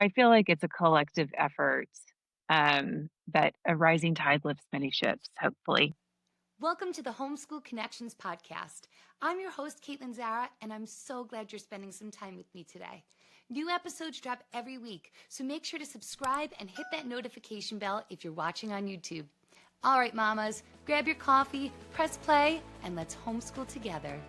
I feel like it's a collective effort, that a rising tide lifts many ships, hopefully. Welcome to the Homeschool Connections podcast. I'm your host, Kaitlin Zara, and I'm so glad you're spending some time with me today. New episodes drop every week, so make sure to subscribe and hit that notification bell if you're watching on YouTube. All right, mamas, grab your coffee, press play, and let's homeschool together.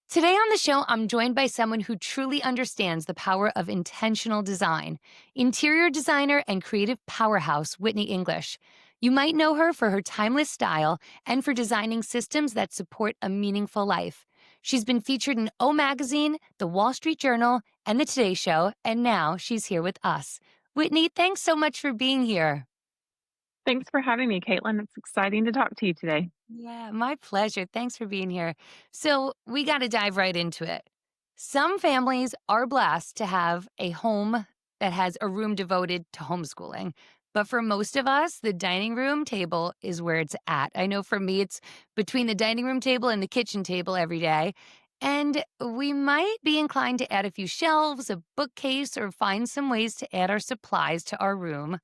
Today on the show, I'm joined by someone who truly understands the power of intentional design, interior designer and creative powerhouse, Whitney English. You might know her for her timeless style and for designing systems that support a meaningful life. She's been featured in O Magazine, The Wall Street Journal, and The Today Show, and now she's here with us. Whitney, thanks so much for being here. Thanks for having me, Caitlin. It's exciting to talk to you today. Yeah, my pleasure. Thanks for being here. So, we got to dive right into it. Some families are blessed to have a home that has a room devoted to homeschooling. But for most of us, the dining room table is where it's at. I know for me, it's between the dining room table and the kitchen table every day. And we might be inclined to add a few shelves, a bookcase, or find some ways to add our supplies to our room.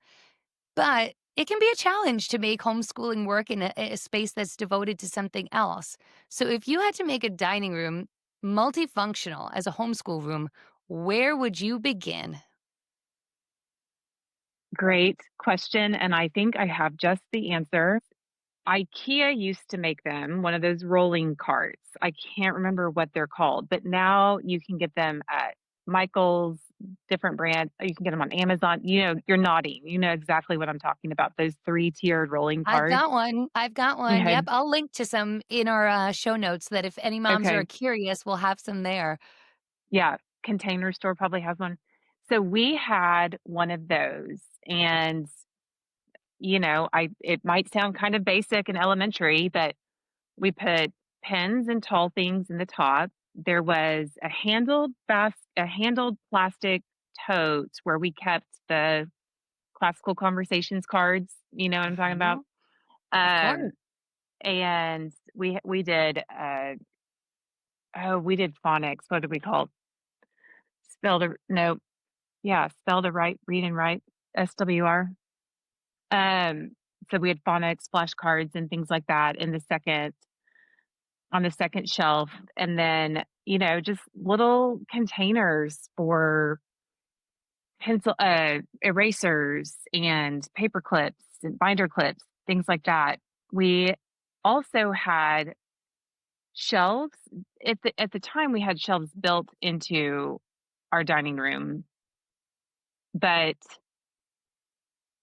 But it can be a challenge to make homeschooling work in a space that's devoted to something else. So if you had to make a dining room multifunctional as a homeschool room, where would you begin? Great question. And I think I have just the answer. IKEA used to make them, one of those rolling carts. I can't remember what they're called, but now you can get them at Michael's, different brand. You can get them on Amazon. You're nodding. You know exactly what I'm talking about. Those three-tiered rolling I've carts. got one. I've got one. Yeah. Yep. I'll link to some in our show notes that if any moms are Okay. curious, we'll have some there. Yeah. Container Store probably has one. So we had one of those, and I it might sound kind of basic and elementary, but we put pens and tall things in the top. There was a handled plastic tote where we kept the classical conversations cards, you know what I'm talking about? Mhm. Of course. Um, and we did, we did phonics. What did we call it? Spell to no, yeah, spell to write, read and write, SWR. Um, so we had phonics, flashcards, and things like that in the second on the second shelf, and then, just little containers for pencil erasers and paper clips and binder clips, things like that. We also had shelves. At the time, we had shelves built into our dining room, but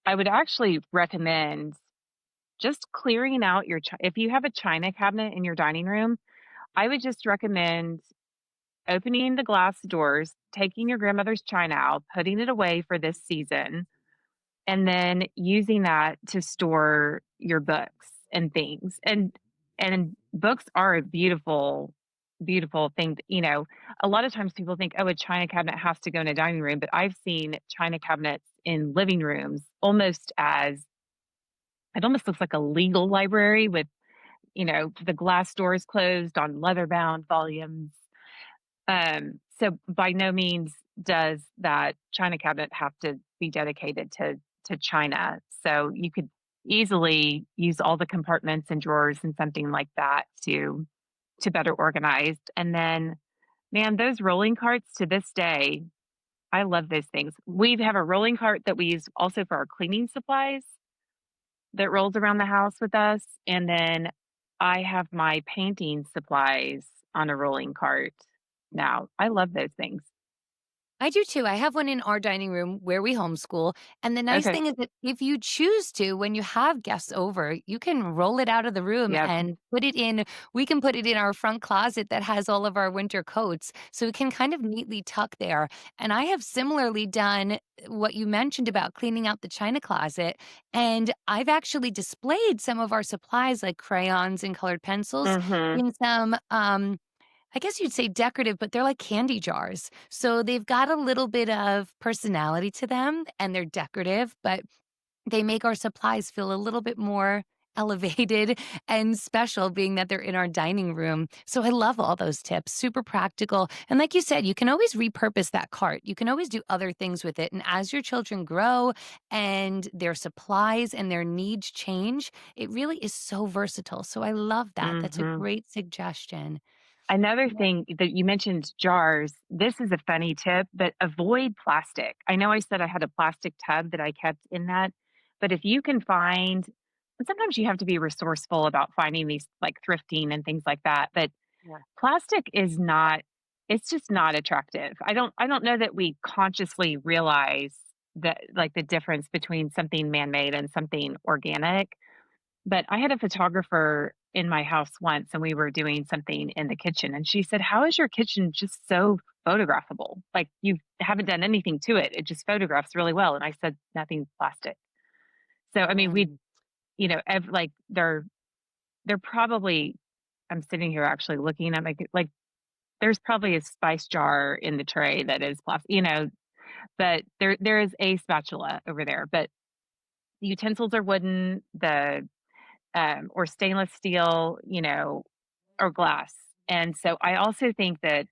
I would actually recommend just clearing out if you have a china cabinet in your dining room, I would just recommend opening the glass doors, taking your grandmother's china out, putting it away for this season, and then using that to store your books and things. And books are a beautiful, beautiful thing. A lot of times people think, oh, a china cabinet has to go in a dining room, but I've seen china cabinets in living rooms almost as it almost looks like a legal library with, the glass doors closed on leather bound volumes. So by no means does that china cabinet have to be dedicated to china. So you could easily use all the compartments and drawers and something like that to better organize. And then, man, those rolling carts to this day, I love those things. We have a rolling cart that we use also for our cleaning supplies that rolls around the house with us. And then I have my painting supplies on a rolling cart now. I love those things. I do too. I have one in our dining room where we homeschool. And the nice Okay. thing is that if you choose to, when you have guests over, you can roll it out of the room Yep. and we can put it in our front closet that has all of our winter coats. So it can kind of neatly tuck there. And I have similarly done what you mentioned about cleaning out the china closet. And I've actually displayed some of our supplies like crayons and colored pencils Mhm. in some, I guess you'd say decorative, but they're like candy jars. So they've got a little bit of personality to them and they're decorative, but they make our supplies feel a little bit more elevated and special being that they're in our dining room. So I love all those tips, super practical. And like you said, you can always repurpose that cart. You can always do other things with it. And as your children grow and their supplies and their needs change, it really is so versatile. So I love that. That's a Mhm. great suggestion. Another Yeah. thing that you mentioned jars, this is a funny tip, but avoid plastic. I know I said I had a plastic tub that I kept in that, but if you can find and sometimes you have to be resourceful about finding these like thrifting and things like that, but Yeah. plastic is not it's just not attractive. I don't know that we consciously realize that like the difference between something man-made and something organic. But I had a photographer in my house once and we were doing something in the kitchen and she said, "How is your kitchen just so photographable? Like you haven't done anything to it. It just photographs really well." And I said, "Nothing's plastic." So I mean, we Mm. like they're probably I'm sitting here actually looking at like there's probably a spice jar in the tray that is plastic, but there is a spatula over there, but the utensils are wooden, the or stainless steel, or glass. And so I also think that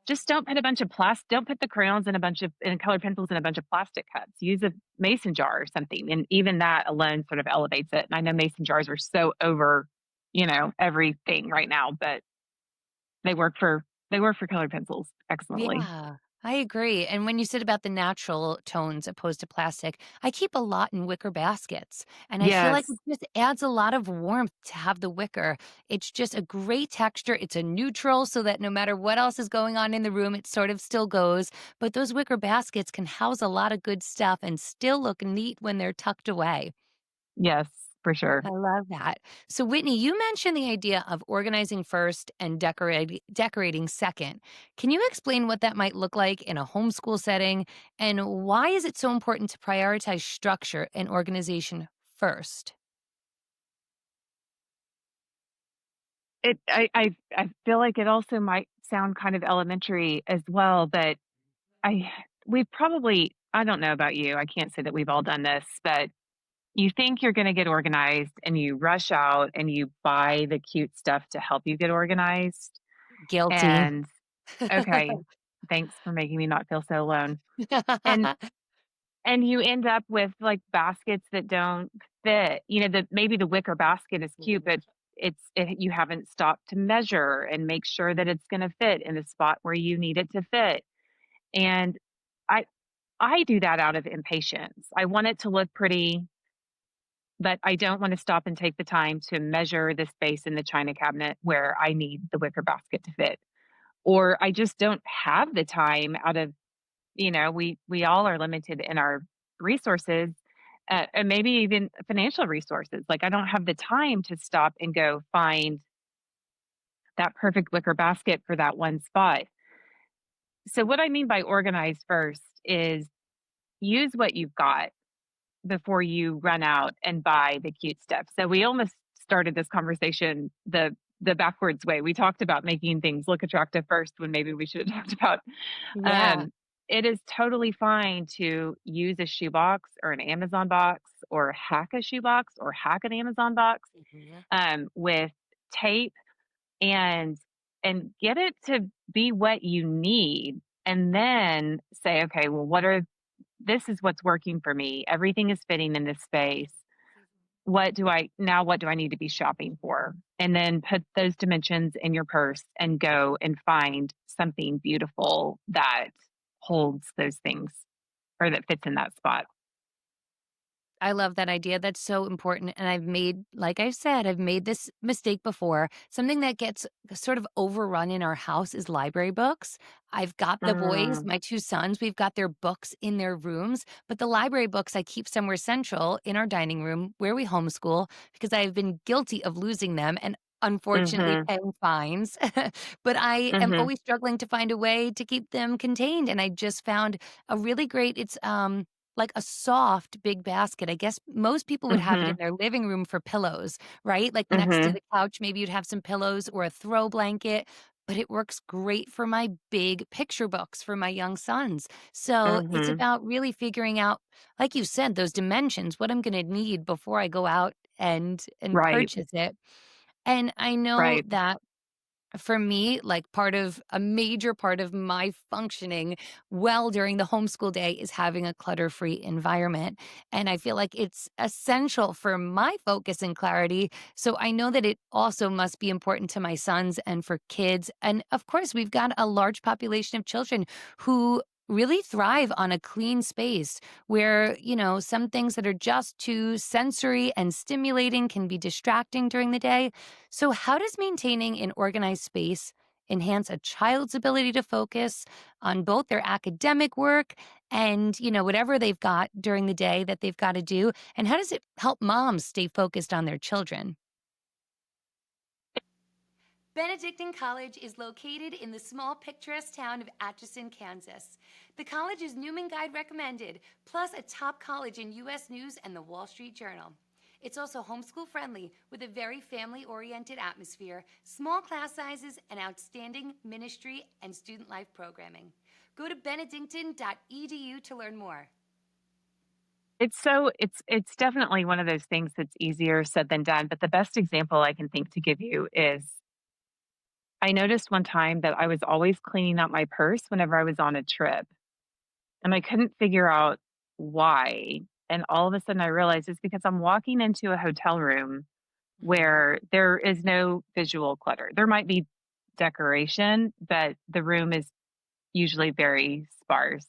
just don't put a bunch of plastic, don't put the crayons in a bunch of and colored pencils in a bunch of plastic cups. Use a mason jar or something. And even that alone sort of elevates it. And I know mason jars are so over, everything right now, but they work for they work for colored pencils excellently. Yeah, I agree. And when you said about the natural tones opposed to plastic, I keep a lot in wicker baskets. And I feel like Yes. it just adds a lot of warmth to have the wicker. It's just a great texture. It's a neutral so that no matter what else is going on in the room, it sort of still goes. But those wicker baskets can house a lot of good stuff and still look neat when they're tucked away. Yes, for sure. I love that. So, Whitney, you mentioned the idea of organizing first and decorating second. Can you explain what that might look like in a homeschool setting? And why is it so important to prioritize structure and organization first? I feel like it also might sound kind of elementary as well, but I we probably I don't know about you. I can't say that we've all done this, but you think you're going to get organized and you rush out and you buy the cute stuff to help you get organized. Guilty. And okay, thanks for making me not feel so alone. And and you end up with like baskets that don't fit. Maybe the wicker basket is cute, but you haven't stopped to measure and make sure that it's going to fit in the spot where you need it to fit. And I I do that out of impatience. I want it to look pretty, but I don't want to stop and take the time to measure the space in the china cabinet where I need the wicker basket to fit. Or I just don't have the time out of, we all are limited in our resources, and maybe even financial resources. Like I don't have the time to stop and go find that perfect wicker basket for that one spot. So what I mean by organized first is use what you've got before you run out and buy the cute stuff. So we almost started this conversation the backwards way. We talked about making things look attractive first when maybe we should have talked about Yeah. um it is totally fine to use a shoebox or an Amazon box or hack a shoebox or hack an Amazon box Mhm. with tape and get it to be what you need and then say, okay, well, this is what's working for me. Everything is fitting in this space. What do I need to be shopping for? And then put those dimensions in your purse and go and find something beautiful that holds those things or that fits in that spot. I love that idea. That's so important. And like I said, I've made this mistake before. Something that gets sort of overrun in our house is library books. I've got the boys, Mm, my two sons, we've got their books in their rooms, but the library books I keep somewhere central in our dining room where we homeschool because I've been guilty of losing them and unfortunately mhm, paying fines. But I am mhm, always struggling to find a way to keep them contained. And I just found a really great, it's like a soft big basket. I guess most people would have it in mhm, their living room for pillows, right? Like next to mhm, the couch, maybe you'd have some pillows or a throw blanket, but it works great for my big picture books for my young sons. So it's mhm. about really figuring out, like you said, those dimensions, what I'm going to need before I go out and Right, purchase it. And I know right. that for me, like part of a major part of my functioning well during the homeschool day is having a clutter free environment. And I feel like it's essential for my focus and clarity. So I know that it also must be important to my sons and for kids. And of course, we've got a large population of children who really thrive on a clean space where, some things that are just too sensory and stimulating can be distracting during the day. So, how does maintaining an organized space enhance a child's ability to focus on both their academic work and, whatever they've got during the day that they've got to do? And how does it help moms stay focused on their children? Benedictine College is located in the small, picturesque town of Atchison, Kansas. The college is Newman Guide recommended, plus a top college in U.S. News and the Wall Street Journal. It's also homeschool friendly with a very family oriented atmosphere, small class sizes, and outstanding ministry and student life programming. Go to benedictine.edu to learn more. It's definitely one of those things that's easier said than done, but the best example I can think to give you is I noticed one time that I was always cleaning out my purse whenever I was on a trip, and I couldn't figure out why, and all of a sudden I realized it's because I'm walking into a hotel room Mhm. where there is no visual clutter. There might be decoration, but the room is usually very sparse.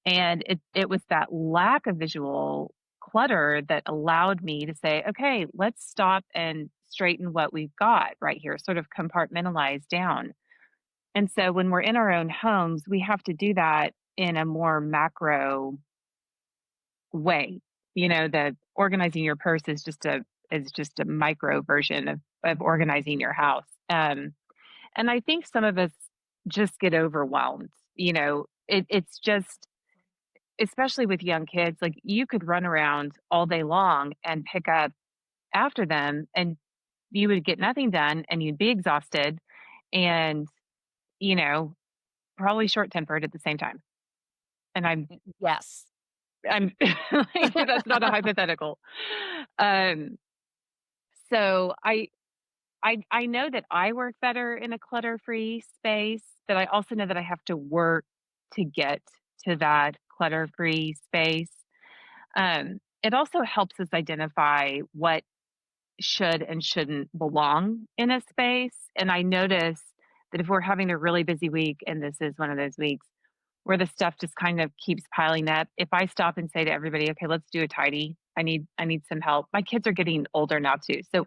And it was that lack of visual clutter that allowed me to say, "Okay, let's stop and straighten what we've got right here," sort of compartmentalize down. And so when we're in our own homes, we have to do that in a more macro way. The organizing your purse is just a micro version of organizing your house. And I think some of us just get overwhelmed. It's just especially with young kids, like, you could run around all day long and pick up after them, and you would get nothing done, and you'd be exhausted and, you know, probably short-tempered at the same time. And Yes. I'm like, that's not a hypothetical. Um, so I know that I work better in a clutter-free space, but I also know that I have to work to get to that clutter-free space. It also helps us identify what should and shouldn't belong in a space. And I notice that if we're having a really busy week, and this is one of those weeks where the stuff just kind of keeps piling up, if I stop and say to everybody, "Okay, let's do a tidy. I need some help." My kids are getting older now too. So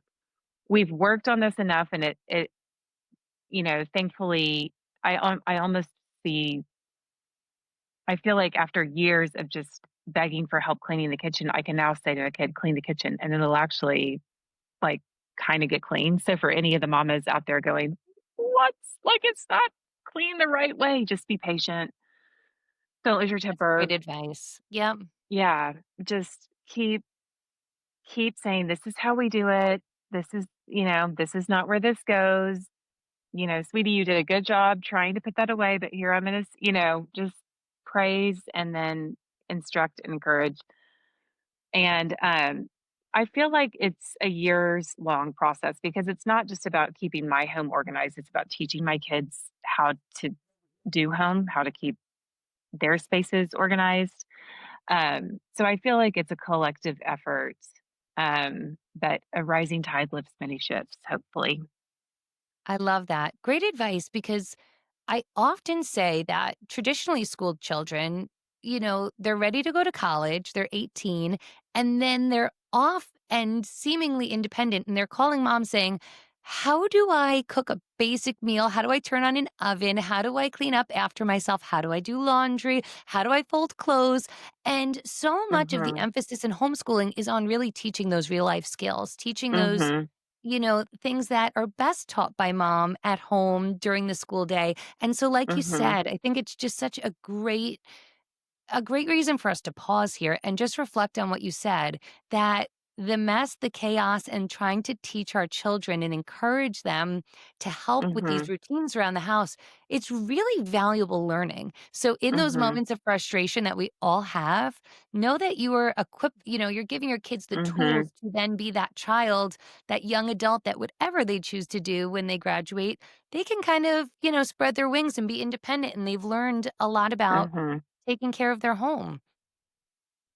we've worked on this enough, and thankfully I almost see I feel like after years of just begging for help cleaning the kitchen, I can now say to a kid, "Clean the kitchen," and it'll actually, like, kinda get clean. So for any of the mamas out there going, "What's like, it's not clean the right way," just be patient. Don't lose your That's great temper. advice. Yep. Yeah, just keep saying, "This is how we do it. This is not where this goes. Sweetie, you did a good job trying to put that away, but here I'm gonna," just praise and then instruct and encourage. And I feel like it's a years long process because it's not just about keeping my home organized, it's about teaching my kids how to do home, how to keep their spaces organized. So I feel like it's a collective effort, but a rising tide lifts many ships, hopefully. I love that. Great advice because I often say that traditionally schooled children, they're ready to go to college, they're 18, and then they're off and seemingly independent. And they're calling mom saying, "How do I cook a basic meal? How do I turn on an oven? How do I clean up after myself? How do I do laundry? How do I fold clothes?" And so much of the Mhm. emphasis in homeschooling is on really teaching those real life skills, teaching those Mhm. things that are best taught by mom at home during the school day. And so like you Mhm. said, I think it's just such a great reason for us to pause here and just reflect on what you said that the mess, the chaos, and trying to teach our children and encourage them to help with these Mhm. routines around the house, it's really valuable learning. So, in those Mhm. moments of frustration that we all have, know that you are equipped, you're giving your kids the Mhm. tools to then be that child, that young adult that whatever they choose to do when they graduate, they can kind of, spread their wings and be independent. And they've learned a lot about Mhm. taking care of their home.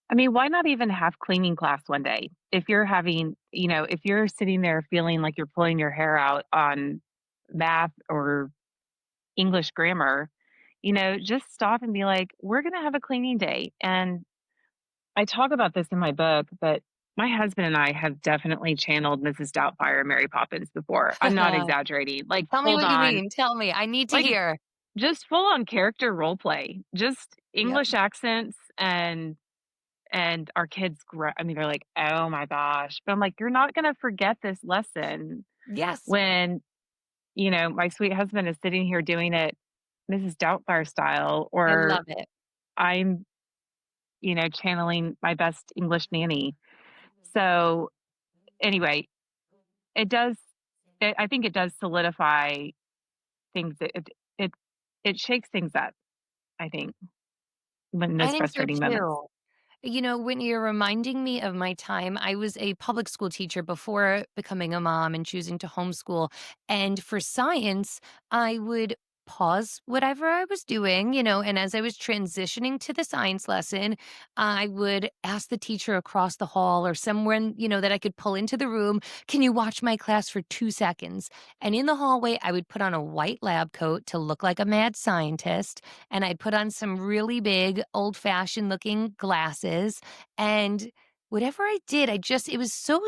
I mean, why not even have cleaning class one day? If you're having, if you're sitting there feeling like you're pulling your hair out on math or English grammar, just stop and be like, we're going to have a cleaning day. And I talk about this in my book, but my husband and I have definitely channeled Mrs. Doubtfire and Mary Poppins before. I'm not exaggerating. Like, Tell me full what you on, mean. Tell me. I need to like, hear. just full on character role play, just Yep. English accents and our kids I mean, they're like, "Oh my gosh." But I'm like, "You're not gonna forget this lesson Yes, when, my sweet husband is sitting here doing it Mrs. Doubtfire style, I or love it. I'm, channeling my best English nanny." So, anyway, it does I think it does solidify things. It it shakes things up, I think, when I those think so frustrating moments. too. When you're reminding me of my time, I was a public school teacher before becoming a mom and choosing to homeschool. And for science, I would pause whatever I was doing, and as I was transitioning to the science lesson, I would ask the teacher across the hall or someone, that I could pull into the room, can you watch my class for 2 seconds? And in the hallway, I would put on a white lab coat to look like a mad scientist, and I'd put on some really big old fashioned looking glasses. And whatever I did, it was so,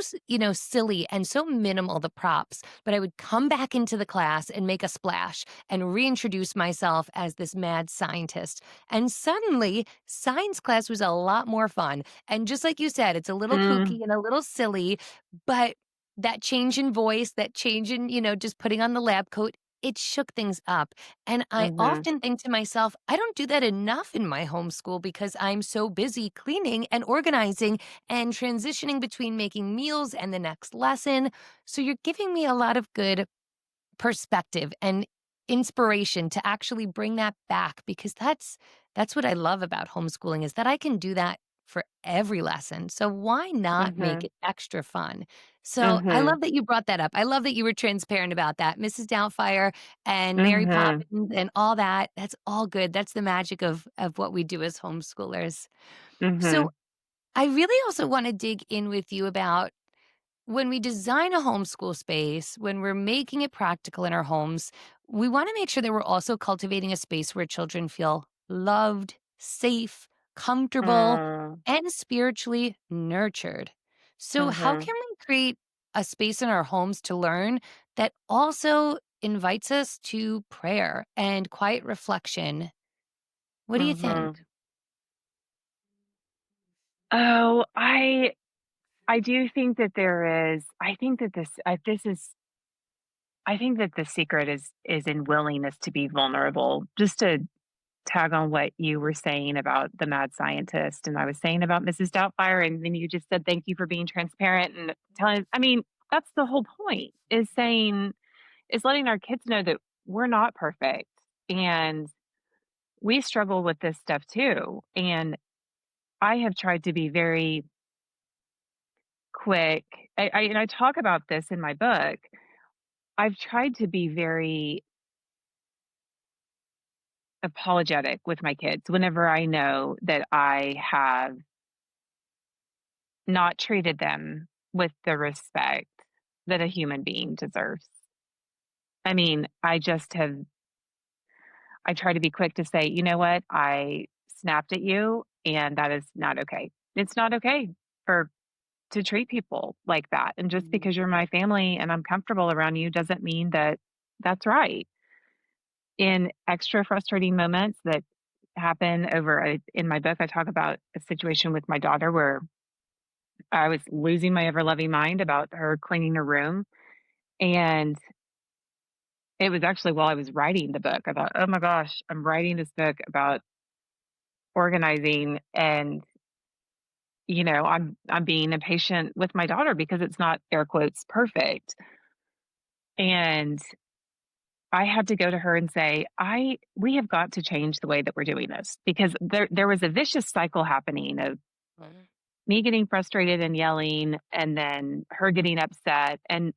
silly and so minimal, the props, but I would come back into the class and make a splash and reintroduce myself as this mad scientist. And suddenly, science class was a lot more fun. And just like you said, it's a little Mm, kooky and a little silly, but that change in voice, that change in, just putting on the lab coat, it shook things up. And I mhm, often think to myself, I don't do that enough in my homeschool because I'm so busy cleaning and organizing and transitioning between making meals and the next lesson. So you're giving me a lot of good perspective and inspiration to actually bring that back, because that's what I love about homeschooling, is that I can do that for every lesson. So why not make mhm, it extra fun? So I mhm, love that you brought that up. I love that you were transparent about that. Mrs. Doubtfire and Mary mhm, Poppins and all that. That's all good. That's the magic of what we do as homeschoolers. So mhm, I really also want to dig in with you about when we design a homeschool space, when we're making it practical in our homes, we want to make sure that we're also cultivating a space where children feel loved, safe, comfortable, mm, and spiritually nurtured. So, how mhm, can we create a space in our homes to learn that also invites us to prayer and quiet reflection? What do you think? mhm. Oh, I do think that there is I think that this is I think that the secret is in willingness to be vulnerable. Just to tag on what you were saying about the mad scientist, and I was saying about Mrs. Doubtfire, and then you just said thank you for being transparent and telling I mean, that's the whole point, is letting our kids know that we're not perfect, and we struggle with this stuff too, and I have tried to be very quick. I talk about this in my book. I've tried to be very apologetic with my kids whenever I know that I have not treated them with the respect that a human being deserves. I mean, I try to be quick to say, you know what? I snapped at you and that is not okay. It's not okay for to treat people like that. And just because you're my family and I'm comfortable around you doesn't mean that that's right. In extra frustrating moments that happen in my book, I talk about a situation with my daughter where I was losing my ever loving mind about her cleaning her room. And it was actually while I was writing the book. I thought, oh my gosh, I'm writing this book about organizing. And I'm being impatient with my daughter because it's not air quotes perfect. And I had to go to her and say, "I we have got to change the way that we're doing this," because there was a vicious cycle happening of Mhm. me getting frustrated and yelling and then her getting upset, and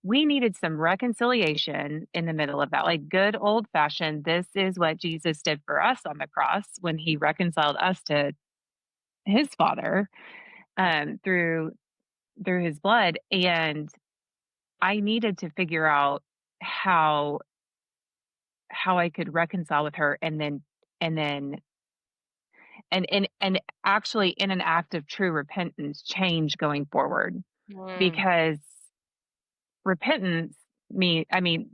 we needed some reconciliation in the middle of that, like good old fashioned, this is what Jesus did for us on the cross when he reconciled us to his Father, through his blood, and I needed to figure out how I could reconcile with her and then and actually in an act of true repentance change going forward, Mm. because repentance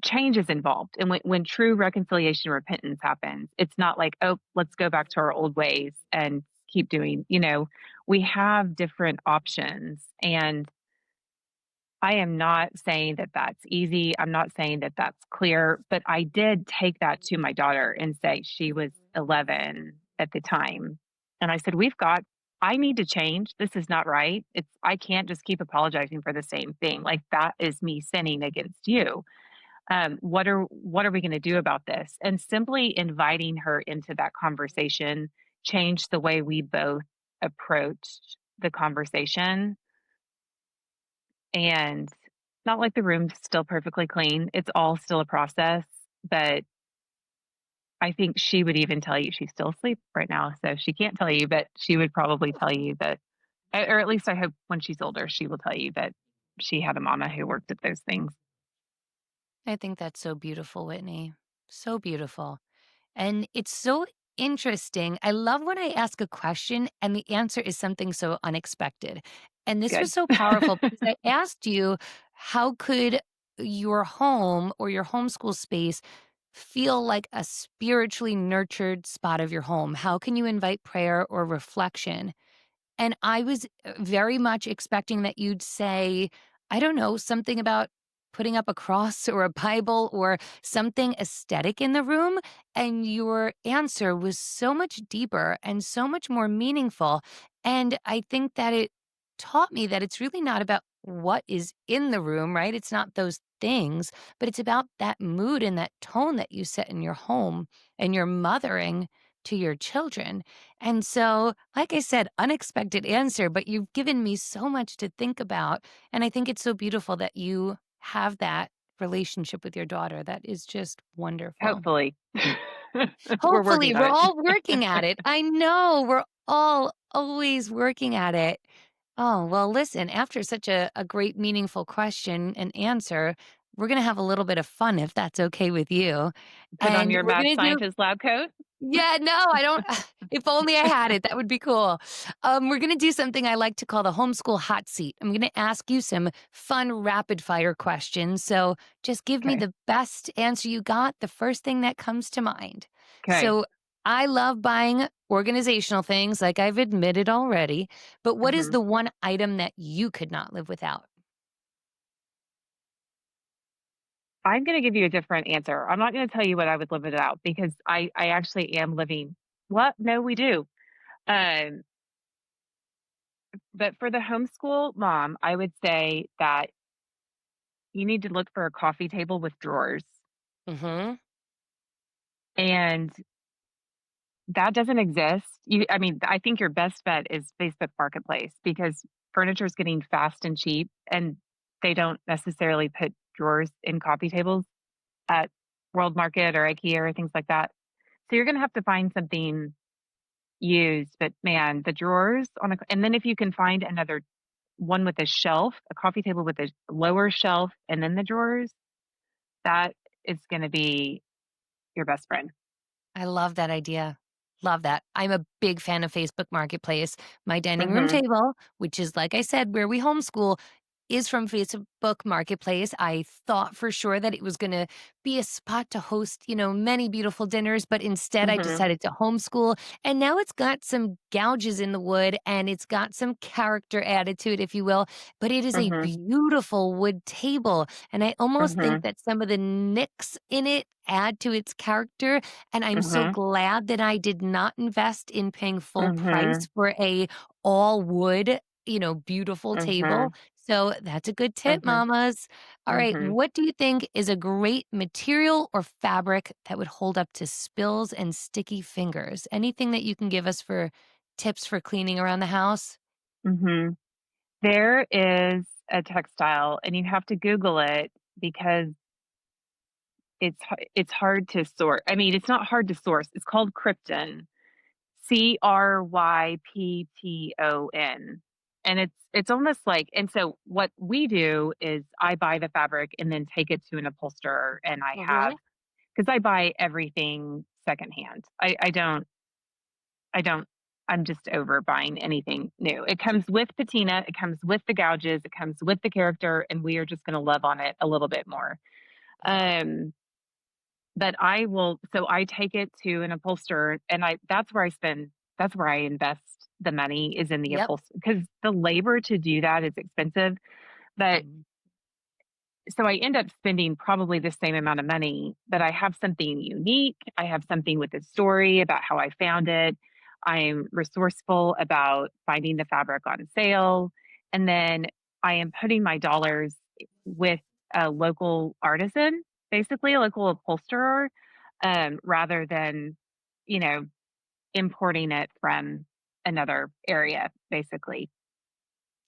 change is involved, and when true reconciliation and repentance happens, it's not like, oh, let's go back to our old ways and keep doing, we have different options. And I am not saying that that's easy. I'm not saying that that's clear, but I did take that to my daughter and say, she was 11 at the time. And I said, I need to change. This is not right. I can't just keep apologizing for the same thing. Like that is me sinning against you. What are we going to do about this? And simply inviting her into that conversation changed the way we both approached the conversation. And not like the room's still perfectly clean, it's all still a process, but I think she would even tell you she's still asleep right now, so she can't tell you, but she would probably tell you that, or at least I hope when she's older, she will tell you that she had a mama who worked at those things. I think that's so beautiful, Whitney. So beautiful. And it's so interesting. I love when I ask a question and the answer is something so unexpected. And this was Good. so powerful because I asked you, how could your home or your homeschool space feel like a spiritually nurtured spot of your home? How can you invite prayer or reflection? And I was very much expecting that you'd say, I don't know, something about putting up a cross or a Bible or something aesthetic in the room. And your answer was so much deeper and so much more meaningful. And I think that it taught me that it's really not about what is in the room, right? It's not those things, but it's about that mood and that tone that you set in your home and your mothering to your children. And so, like I said, unexpected answer, but you've given me so much to think about. And I think it's so beautiful that you have that relationship with your daughter. That is just wonderful. Hopefully. We're Hopefully, working on we're it. all working at it. I know we're all always working at it. Oh, well, listen, after such a great, meaningful question and answer, we're going to have a little bit of fun if that's okay with you. Put on And your we're mad going to do scientist lab coat. yeah, no, I don't if only I had it, that would be cool. We're gonna do something I like to call the homeschool hot seat. I'm gonna ask you some fun rapid fire questions, so just give me Okay. the best answer you got, the first thing that comes to mind. Okay. So, I love buying organizational things, like I've admitted already, but what is Mhm. the one item that you could not live without? I'm gonna give you a different answer. I'm not gonna tell you what I would live without because I actually am living. What? No, we do. Um, but for the homeschool mom, I would say that you need to look for a coffee table with drawers. Mhm. And that doesn't exist. I think your best bet is Facebook Marketplace because furniture is getting fast and cheap, and they don't necessarily put drawers in coffee tables at World Market or IKEA or things like that. So you're gonna have to find something used, but man, the drawers and then if you can find another one with a shelf, a coffee table with a lower shelf and then the drawers, that is gonna be your best friend. I love that idea. Love that. I'm a big fan of Facebook Marketplace. My dining room Mhm, table, which is, like I said, where we homeschool, is from Facebook Marketplace. I thought for sure that it was going to be a spot to host, many beautiful dinners, but instead I mhm, decided to homeschool. And now it's got some gouges in the wood and it's got some character added to it, if you will. But it is a mhm, beautiful wood table. And I almost think mhm, that some of the nicks in it add to its character, and I'm so mhm, glad that I did not invest in paying full mhm, price for a all wood, beautiful table. Mhm. So that's a good tip, Mhm. mamas. All right. Mhm. What do you think is a great material or fabric that would hold up to spills and sticky fingers? Anything that you can give us for tips for cleaning around the house? Mhm. There is a textile, and you have to Google it because it's hard to sort. I mean, it's not hard to source. It's called Krypton, Krypton, and it's almost like. And so what we do is I buy the fabric and then take it to an upholsterer, and I have Mhm. because I buy everything secondhand. I don't I'm just over buying anything new. It comes with patina, it comes with the gouges, it comes with the character, and we are just gonna love on it a little bit more. Yeah. Um, but I take it to an upholsterer, and that's where I invest the money is in the Yep. upholsterer because the labor to do that is expensive, but Mhm. so I end up spending probably the same amount of money, but I have something unique. I have something with a story about how I found it. I'm resourceful about finding the fabric on sale. And then I am putting my dollars with a local artisan, basically a local upholsterer, rather than, you know, importing it from another area, basically.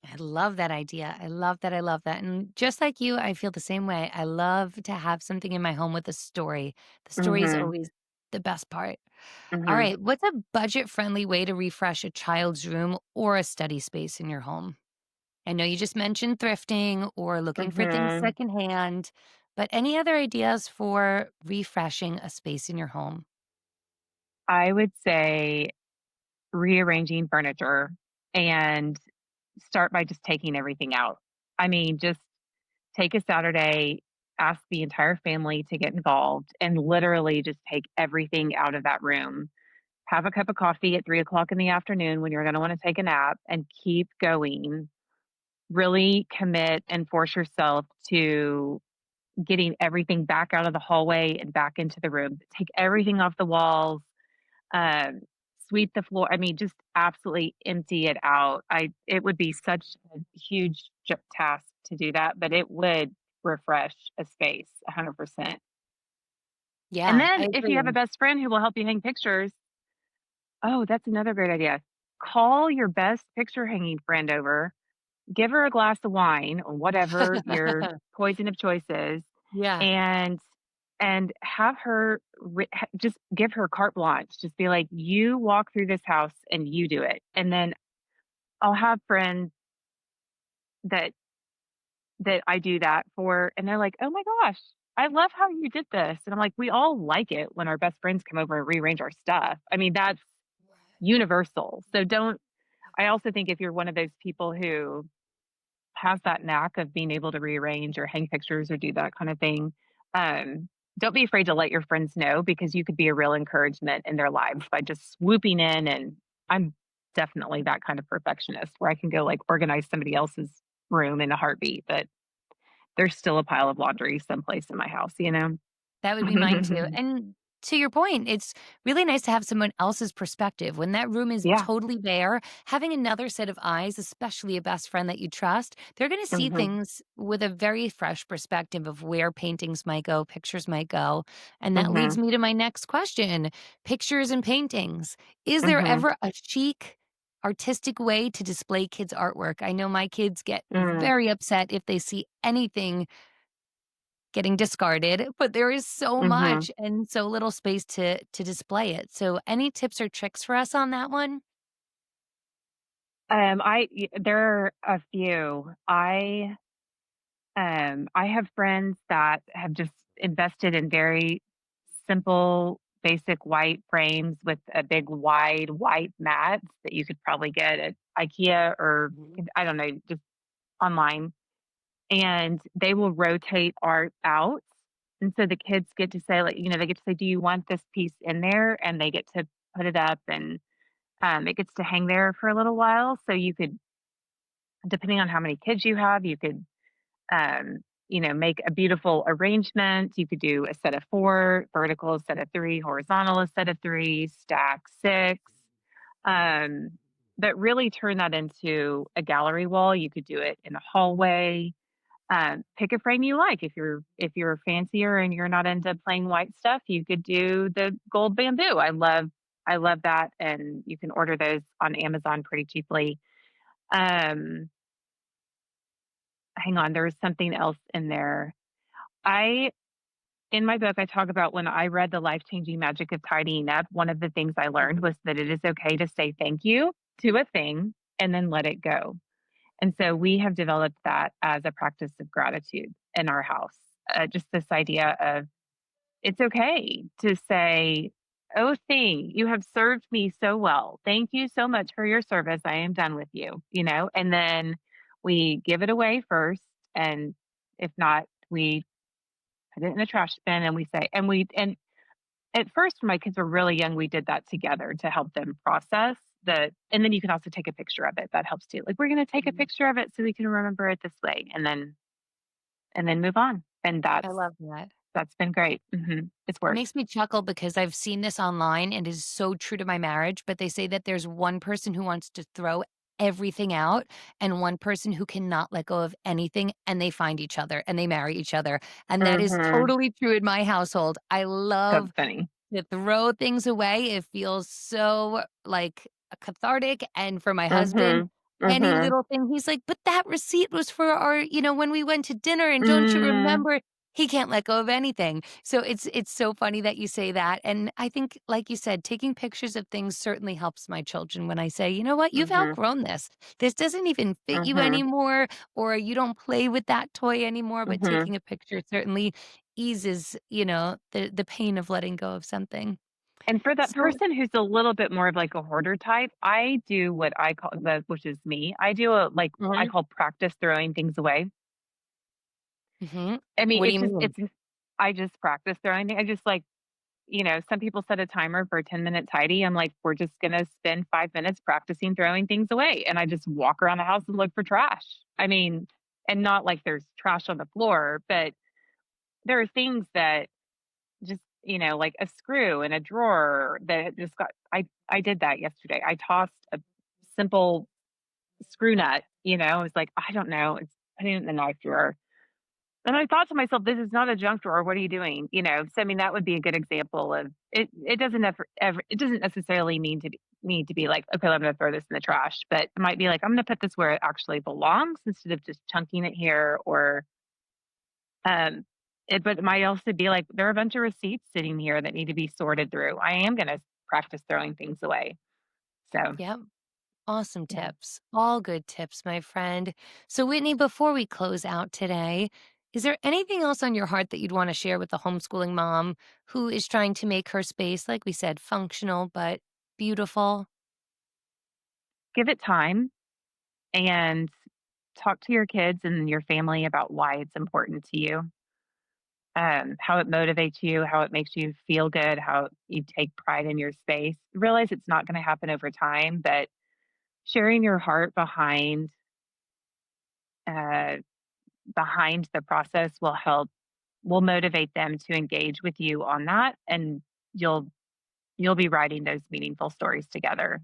I love that idea. I love that. I love that. And just like you, I feel the same way. I love to have something in my home with a story. The story is Mm-hmm. always the best part. All Mm-hmm. right. What's a budget friendly way to refresh a child's room or a study space in your home? I know you just mentioned thrifting or looking for things Mm-hmm. secondhand, but any other ideas for refreshing a space in your home? I would say rearranging furniture and start by just taking everything out. I mean, just take a Saturday, ask the entire family to get involved, and literally just take everything out of that room. Have a cup of coffee at 3 o'clock in the afternoon when you're going to want to take a nap and keep going. Really commit and force yourself to getting everything back out of the hallway and back into the room. Take everything off the walls, um, sweep the floor. I mean, just absolutely empty it out. It would be such a huge task to do that, but it would refresh a space 100%. And Yeah, I then if you have a agree. best friend who will help you hang pictures, oh, that's another great idea. Call your best picture hanging friend over, give her a glass of wine or whatever your poison of choice is, Yeah. and have her just give her carte blanche. Just be like, you walk through this house and you do it. And then I'll have friends that I do that for, and they're like, oh my gosh, I love how you did this. And I'm like, we all like it when our best friends come over and rearrange our stuff. I mean, that's universal. So don't, I also think if you're one of those people who has that knack of being able to rearrange or hang pictures or do that kind of thing, um, don't be afraid to let your friends know because you could be a real encouragement in their lives by just swooping in. And I'm definitely that kind of perfectionist where I can go like organize somebody else's room in a heartbeat, but there's still a pile of laundry someplace in my house, you know? That would be mine too. And to your point, it's really nice to have someone else's perspective. When that room is Yeah. totally bare, having another set of eyes, especially a best friend that you trust, they're going to see Hmm. things with a very fresh perspective of where paintings might go, pictures might go. And that leads Hmm. me to my next question: pictures and paintings. Is there Hmm. ever a chic, artistic way to display kids' artwork? I know my kids get Mm. very upset if they see anything getting discarded, but there is so Hmm. much and so little space to display it. So any tips or tricks for us on that one? there are a few. I have friends that have just invested in very simple, basic white frames with a big wide white mat that you could probably get at IKEA or Mhm. I don't know, just online. And they will rotate art out. And so the kids get to say, like, they get to say, do you want this piece in there? And they get to put it up and it gets to hang there for a little while. So you could, depending on how many kids you have, you could make a beautiful arrangement. You could do a set of four, vertical, a set of three, horizontal, a set of three, stack six. Um, but really turn that into a gallery wall. You could do it in a hallway. Pick a frame you like. If you're fancier and you're not into plain white stuff, you could do the gold bamboo. I love that, and you can order those on Amazon pretty cheaply. Um, Hang on, there was something else in there. I In my book, I talk about when I read The Life-Changing Magic of Tidying Up, one of the things I learned was that it is okay to say thank you to a thing and then let it go. And so we have developed that as a practice of gratitude in our house. Just this idea of it's okay to say, "Oh, thing, you have served me so well. Thank you so much for your service. I am done with you," and then we give it away first. And if not, we put it in the trash bin and we say, and at first, when my kids were really young, we did that together to help them process and then you can also take a picture of it. That helps too. Like, we're going to take a Mhm. picture of it so we can remember it this way, and then move on. And I love that. that's been great. It's It worked. makes me chuckle because I've seen this online and it is so true to my marriage, but they say that there's one person who wants to throw everything out and one person who cannot let go of anything, and they find each other and they marry each other. And that is Mhm. totally true in my household. I That's love funny. to throw things away. It feels so, like, cathartic, and for my husband, Mhm. any Mhm. little thing, he's like, "But that receipt was for our when we went to dinner, and don't you Mm. remember?" He can't let go of anything. So it's so funny that you say that, and I think, like you said, taking pictures of things certainly helps my children when I say, "You know what? You've Mhm. outgrown this. This doesn't even fit you Mhm. anymore, or you don't play with that toy anymore," but Mhm. taking a picture certainly eases, the pain of letting go of something. And for that So person who's a little bit more of like a hoarder type, I do what I call which is me. I do I mhm, call practice throwing things away. mhm. I mean, What do it's you just mean? I just practice throwing I just like, some people set a timer for a 10-minute tidy. I'm like, we're just gonna spend 5 minutes practicing throwing things away. And I just walk around the house and look for trash. I mean, and not like there's trash on the floor, but there are things that just, like a screw in a drawer that just got I did that yesterday. I tossed a simple screw nut, I was like, I don't know, it's putting it in the knife drawer. And I thought to myself, this is not a junk drawer. What are you doing? So I mean, that would be a good example of it. It doesn't necessarily need to be like, okay, I'm going to throw this in the trash, but it might be like, I'm going to put this where it actually belongs instead of just chunking it here. Or, but it might also be like, there are a bunch of receipts sitting here that need to be sorted through. I am going to practice throwing things away. So Yep. Awesome yeah, tips. All good tips, my friend. So, Whitney, before we close out today, is there anything else on your heart that you'd want to share with the homeschooling mom who is trying to make her space, like we said, functional but beautiful? give it time and talk to your kids and your family about why it's important to you, how it motivates you, how it makes you feel good, how you take pride in your space. Realize it's not going to happen over time, but sharing your heart uh, behind the process will motivate them to engage with you on that, and you'll you'll be writing those meaningful stories together.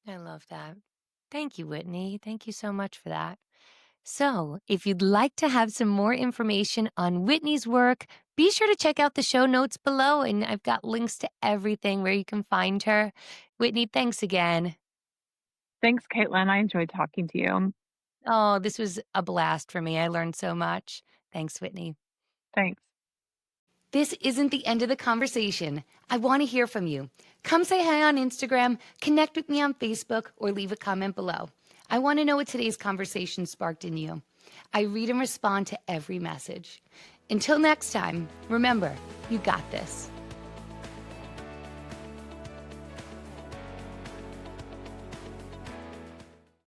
I love that. Thank you, Whitney. Thank you so much for that. So, if you'd like to have some more information on Whitney's work, be sure to check out the show notes below, and I've got links to everything where you can find her. Whitney, thanks again. Thanks, Caitlin. I enjoyed talking to you. Oh, this was a blast for me. I learned so much. Thanks, Whitney. Thanks. This isn't the end of the conversation. I want to hear from you. Come say hi on Instagram, connect with me on Facebook, or leave a comment below. I want to know what today's conversation sparked in you. I read and respond to every message. Until next time, remember, you got this.